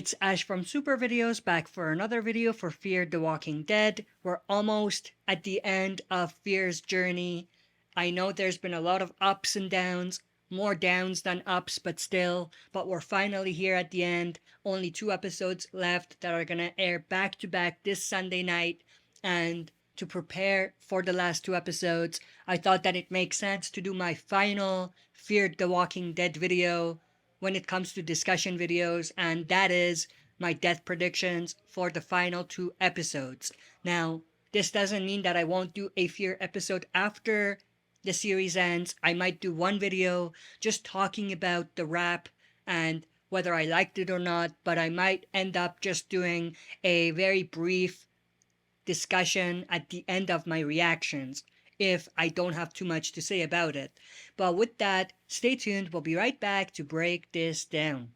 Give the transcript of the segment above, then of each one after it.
It's Ash from SuperVideos back for another video for Fear the Walking Dead. We're almost at the end of Fear's journey. I know there's been a lot of ups and downs, more downs than ups, but we're finally here at the end. Only 2 episodes left that are gonna air back to back this Sunday night, and to prepare for the last 2 episodes, I thought that it makes sense to do my final Fear the Walking Dead video when it comes to discussion videos, and that is my death predictions for the final 2 episodes. Now, this doesn't mean that I won't do a Fear episode after the series ends. I might do one video just talking about the wrap and whether I liked it or not, but I might end up just doing a very brief discussion at the end of my reactions if I don't have too much to say about it. But with that, stay tuned. We'll be right back to break this down.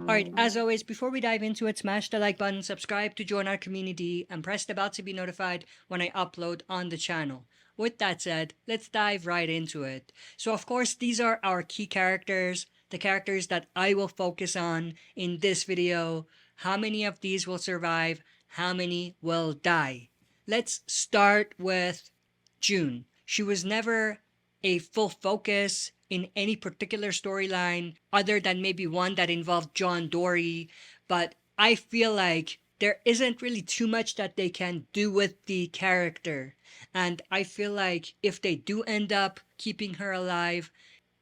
Alright, as always, before we dive into it, smash the like button, subscribe to join our community, and press the bell to be notified when I upload on the channel. With that said, let's dive right into it. So of course, these are our key characters, the characters that I will focus on in this video. How many of these will survive? How many will die? Let's start with June. She was never a full focus in any particular storyline other than maybe one that involved John Dory, but I feel like there isn't really too much that they can do with the character, and I feel like if they do end up keeping her alive,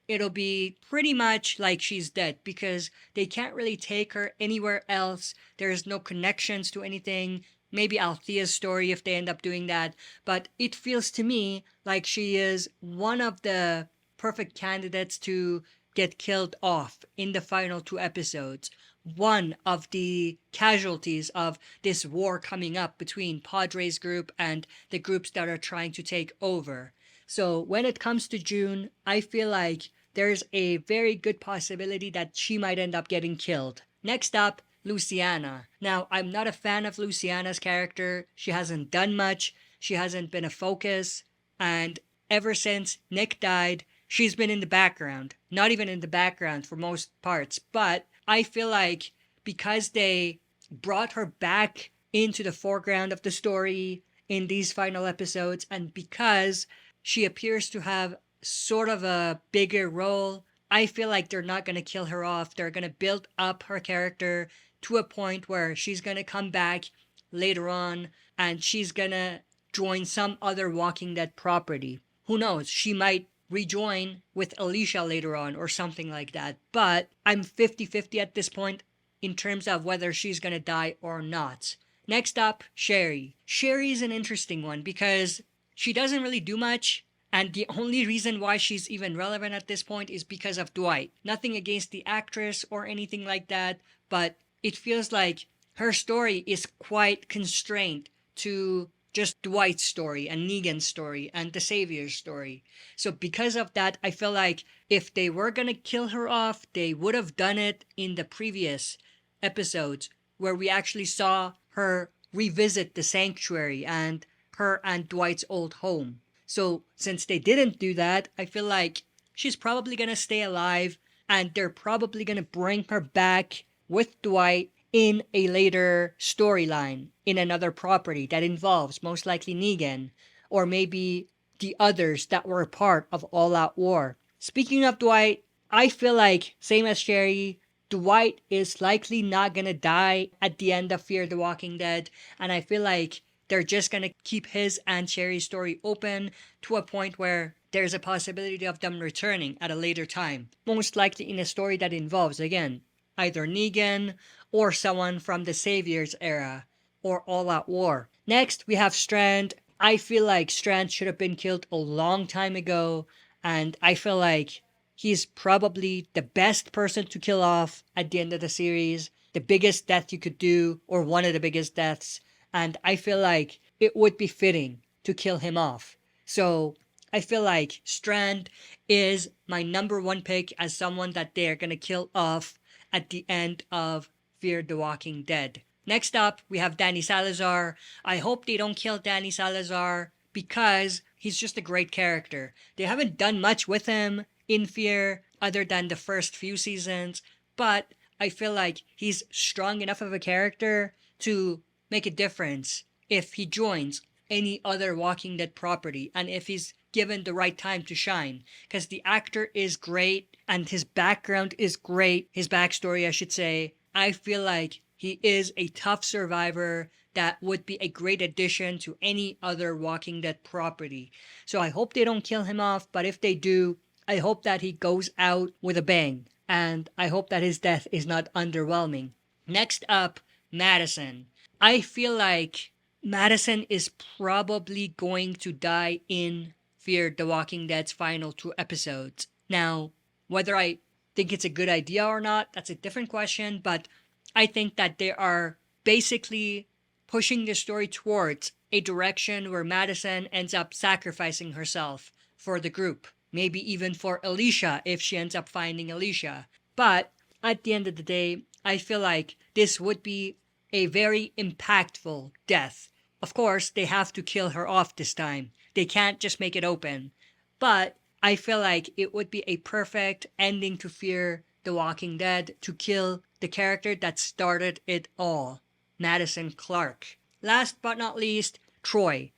it'll be pretty much like she's dead because they can't really take her anywhere else. There's no connections to anything. Maybe Althea's story if they end up doing that, but it feels to me like she is one of the perfect candidates to get killed off in the final 2 episodes. One of the casualties of this war coming up between Padre's group and the groups that are trying to take over. So when it comes to June, I feel like there's a very good possibility that she might end up getting killed. Next up, Luciana. Now, I'm not a fan of Luciana's character. She hasn't done much. She hasn't been a focus. And ever since Nick died, she's been in the background. Not even in the background for most parts. But I feel like because they brought her back into the foreground of the story in these final episodes, and because she appears to have sort of a bigger role, I feel like they're not going to kill her off. They're going to build up her character to a point where she's going to come back later on and she's going to join some other Walking Dead property. Who knows? She might rejoin with Alicia later on or something like that. But I'm 50-50 at this point in terms of whether she's going to die or not. Next up, Sherry. Sherry is an interesting one because she doesn't really do much. And the only reason why she's even relevant at this point is because of Dwight. Nothing against the actress or anything like that, but it feels like her story is quite constrained to just Dwight's story and Negan's story and the Savior's story. So because of that, I feel like if they were gonna kill her off, they would have done it in the previous episodes where we actually saw her revisit the sanctuary and her and Dwight's old home. So since they didn't do that, I feel like she's probably going to stay alive and they're probably going to bring her back with Dwight in a later storyline in another property that involves most likely Negan or maybe the others that were a part of All Out War. Speaking of Dwight, I feel like, same as Sherry, Dwight is likely not going to die at the end of Fear the Walking Dead, and I feel like they're just going to keep his and Sherry's story open to a point where there's a possibility of them returning at a later time. Most likely in a story that involves, again, either Negan or someone from the Savior's era or All Out War. Next, we have Strand. I feel like Strand should have been killed a long time ago, and I feel like he's probably the best person to kill off at the end of the series. The biggest death you could do, or one of the biggest deaths. And I feel like it would be fitting to kill him off. So I feel like Strand is my number 1 pick as someone that they're going to kill off at the end of Fear the Walking Dead. Next up, we have Danny Salazar. I hope they don't kill Danny Salazar because he's just a great character. They haven't done much with him in Fear other than the first few seasons, but I feel like he's strong enough of a character to make a difference if he joins any other Walking Dead property and if he's given the right time to shine. Because the actor is great and his background is great. His backstory, I should say. I feel like he is a tough survivor that would be a great addition to any other Walking Dead property. So I hope they don't kill him off, but if they do, I hope that he goes out with a bang. And I hope that his death is not underwhelming. Next up, Madison. I feel like Madison is probably going to die in Fear the Walking Dead's final 2 episodes. Now, whether I think it's a good idea or not, that's a different question, but I think that they are basically pushing the story towards a direction where Madison ends up sacrificing herself for the group. Maybe even for Alicia if she ends up finding Alicia. But at the end of the day, I feel like this would be a very impactful death. Of course, they have to kill her off this time. They can't just make it open. But I feel like it would be a perfect ending to Fear the Walking Dead to kill the character that started it all, Madison Clark. Last but not least, Troy.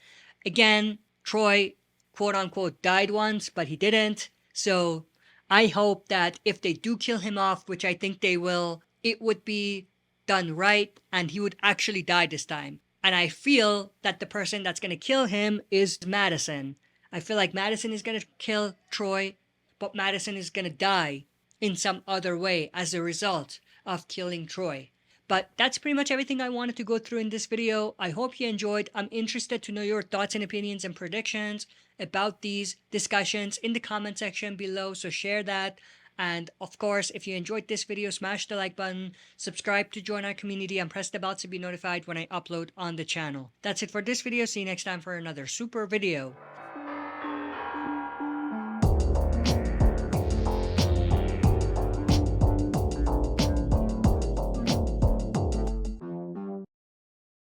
Again, Troy quote unquote died once, but he didn't. So I hope that if they do kill him off, which I think they will, it would be done right and he would actually die this time. And I feel that the person that's going to kill him is Madison. I feel like Madison is going to kill Troy, but Madison is going to die in some other way as a result of killing Troy. But that's pretty much everything I wanted to go through in this video. I hope you enjoyed. I'm interested to know your thoughts and opinions and predictions about these discussions in the comment section below, so share that. And of course, if you enjoyed this video, smash the like button, subscribe to join our community, and press the bell to be notified when I upload on the channel. That's it for this video. See you next time for another super video.